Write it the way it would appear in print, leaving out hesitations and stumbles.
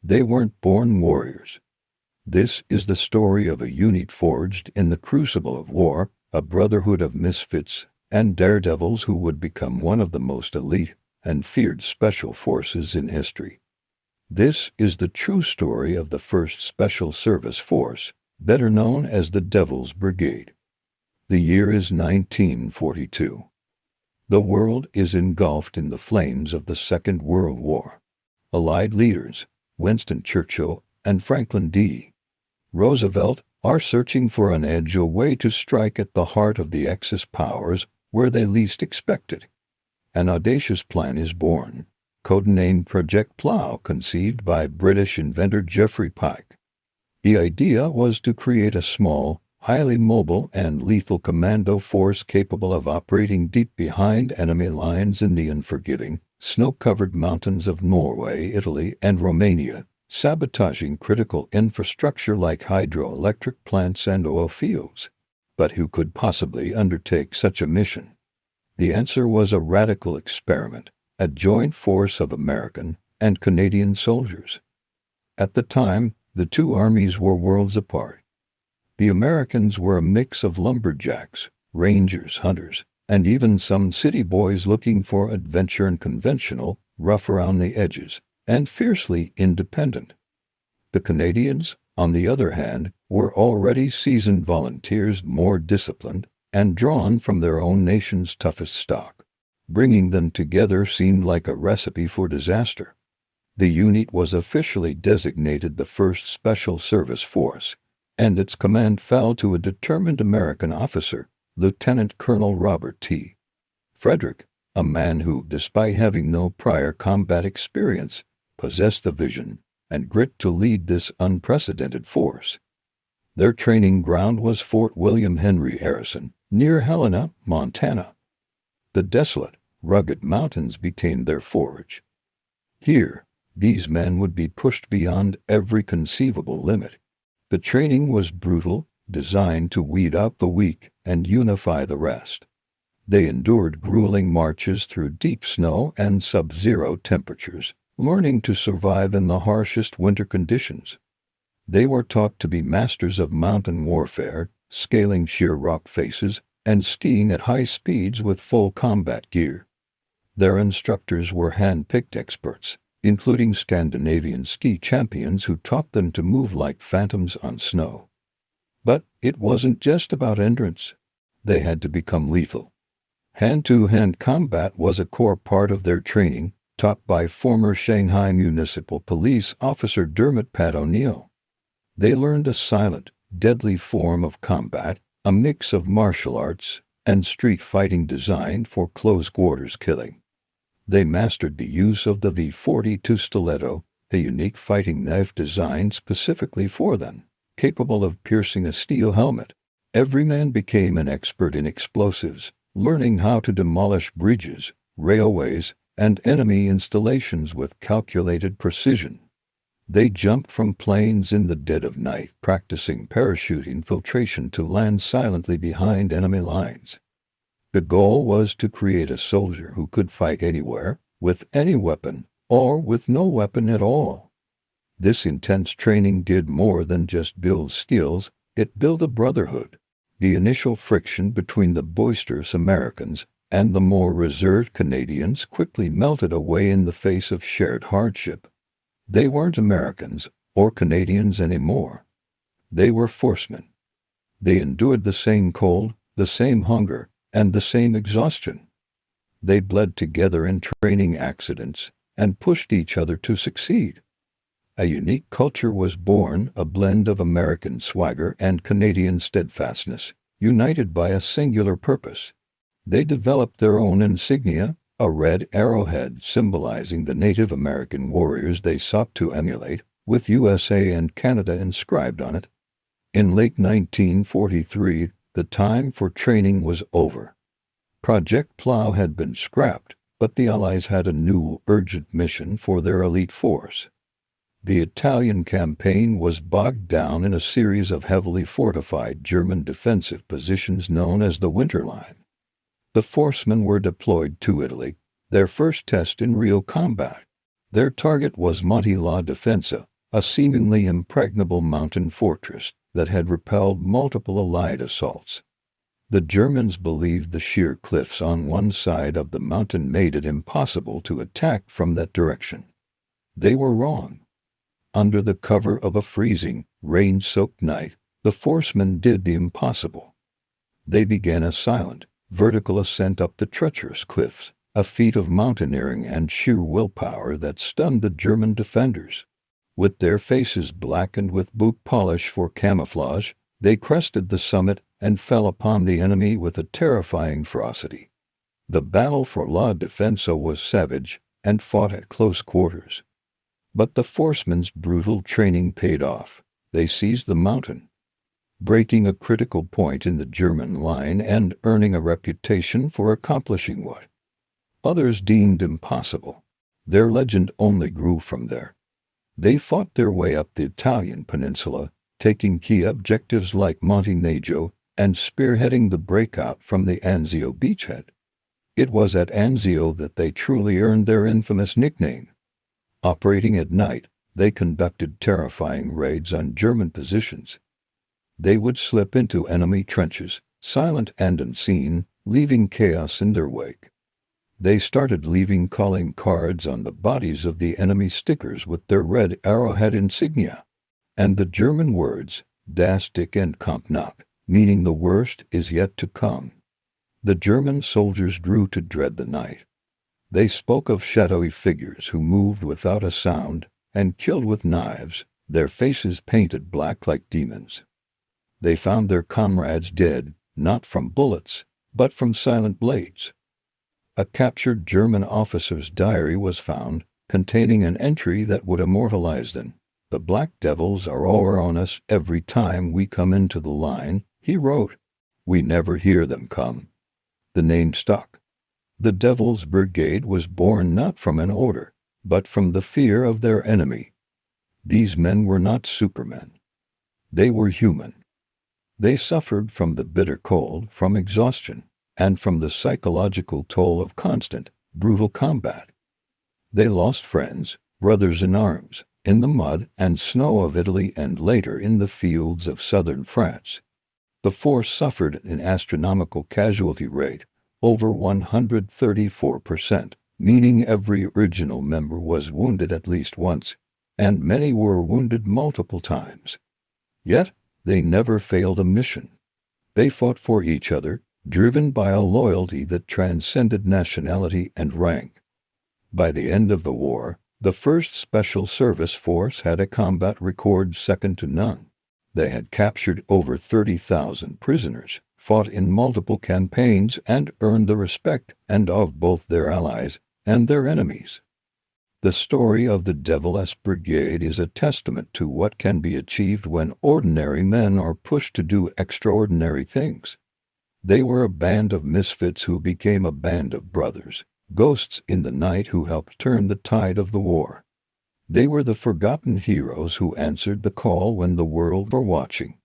They weren't born warriors. This is the story of a unit forged in the crucible of war, a brotherhood of misfits and daredevils who would become one of the most elite and feared special forces in history. This is the true story of the 1st Special Service Force, better known as the Devil's Brigade. The year is 1942. The world is engulfed in the flames of the Second World War. Allied leaders, Winston Churchill and Franklin D. Roosevelt, are searching for an edge, a way to strike at the heart of the Axis powers where they least expect it. An audacious plan is born, codenamed Project Plough, conceived by British inventor Geoffrey Pike. The idea was to create a small, highly mobile and lethal commando force capable of operating deep behind enemy lines in the unforgiving, snow-covered mountains of Norway, Italy, and Romania, sabotaging critical infrastructure like hydroelectric plants and oil fields. But who could possibly undertake such a mission? The answer was a radical experiment, a joint force of American and Canadian soldiers. At the time, the two armies were worlds apart. The Americans were a mix of lumberjacks, rangers, hunters, and even some city boys looking for adventure, and conventional, rough around the edges, and fiercely independent. The Canadians, on the other hand, were already seasoned volunteers, more disciplined, and drawn from their own nation's toughest stock. Bringing them together seemed like a recipe for disaster. The unit was officially designated the 1st Special Service Force, and its command fell to a determined American officer, Lieutenant Colonel Robert T. Frederick, a man who, despite having no prior combat experience, possessed the vision and grit to lead this unprecedented force. Their training ground was Fort William Henry Harrison, near Helena, Montana. The desolate, rugged mountains became their forge. Here, these men would be pushed beyond every conceivable limit. The training was brutal, designed to weed out the weak and unify the rest. They endured grueling marches through deep snow and sub-zero temperatures, learning to survive in the harshest winter conditions. They were taught to be masters of mountain warfare, scaling sheer rock faces and skiing at high speeds with full combat gear. Their instructors were hand-picked experts, including Scandinavian ski champions who taught them to move like phantoms on snow. But it wasn't just about endurance. They had to become lethal. Hand-to-hand combat was a core part of their training, taught by former Shanghai Municipal Police Officer Dermot Pat O'Neill. They learned a silent, deadly form of combat, a mix of martial arts and street fighting designed for close-quarters killing. They mastered the use of the V-42 stiletto, a unique fighting knife designed specifically for them, capable of piercing a steel helmet. Every man became an expert in explosives, learning how to demolish bridges, railways, and enemy installations with calculated precision. They jumped from planes in the dead of night, practicing parachute infiltration to land silently behind enemy lines. The goal was to create a soldier who could fight anywhere, with any weapon, or with no weapon at all. This intense training did more than just build skills, it built a brotherhood. The initial friction between the boisterous Americans and the more reserved Canadians quickly melted away in the face of shared hardship. They weren't Americans or Canadians anymore. They were forcemen. They endured the same cold, the same hunger, and the same exhaustion. They bled together in training accidents and pushed each other to succeed. A unique culture was born, a blend of American swagger and Canadian steadfastness, united by a singular purpose. They developed their own insignia, a red arrowhead symbolizing the Native American warriors they sought to emulate, with USA and Canada inscribed on it. In late 1943, the time for training was over. Project Plough had been scrapped, but the Allies had a new, urgent mission for their elite force. The Italian campaign was bogged down in a series of heavily fortified German defensive positions known as the Winter Line. The forcemen were deployed to Italy, their first test in real combat. Their target was Monte La Defensa, a seemingly impregnable mountain fortress that had repelled multiple Allied assaults. The Germans believed the sheer cliffs on one side of the mountain made it impossible to attack from that direction. They were wrong. Under the cover of a freezing, rain-soaked night, the forcemen did the impossible. They began a silent, vertical ascent up the treacherous cliffs, a feat of mountaineering and sheer willpower that stunned the German defenders. With their faces blackened with boot polish for camouflage, they crested the summit and fell upon the enemy with a terrifying ferocity. The battle for La Defensa was savage and fought at close quarters. But the forcemen's brutal training paid off. They seized the mountain, breaking a critical point in the German line and earning a reputation for accomplishing what others deemed impossible. Their legend only grew from there. They fought their way up the Italian peninsula, taking key objectives like Monte Najo and spearheading the breakout from the Anzio beachhead. It was at Anzio that they truly earned their infamous nickname. Operating at night, they conducted terrifying raids on German positions. They would slip into enemy trenches, silent and unseen, leaving chaos in their wake. They started leaving calling cards on the bodies of the enemy stickers with their red arrowhead insignia, and the German words, Das Dick and kommt nach, meaning the worst is yet to come. The German soldiers grew to dread the night. They spoke of shadowy figures who moved without a sound and killed with knives, their faces painted black like demons. They found their comrades dead, not from bullets, but from silent blades. A captured German officer's diary was found, containing an entry that would immortalize them. "The black devils are all on us every time we come into the line," he wrote. "We never hear them come." The name stuck. The Devil's Brigade was born not from an order, but from the fear of their enemy. These men were not supermen. They were human. They suffered from the bitter cold, from exhaustion, and from the psychological toll of constant, brutal combat. They lost friends, brothers in arms, in the mud and snow of Italy and later in the fields of southern France. The force suffered an astronomical casualty rate, over 134%, meaning every original member was wounded at least once, and many were wounded multiple times. Yet, they never failed a mission. They fought for each other, driven by a loyalty that transcended nationality and rank. By the end of the war, the 1st Special Service Force had a combat record second to none. They had captured over 30,000 prisoners, fought in multiple campaigns, and earned the respect and of both their allies and their enemies. The story of the Devil's Brigade is a testament to what can be achieved when ordinary men are pushed to do extraordinary things. They were a band of misfits who became a band of brothers, ghosts in the night who helped turn the tide of the war. They were the forgotten heroes who answered the call when the world were watching.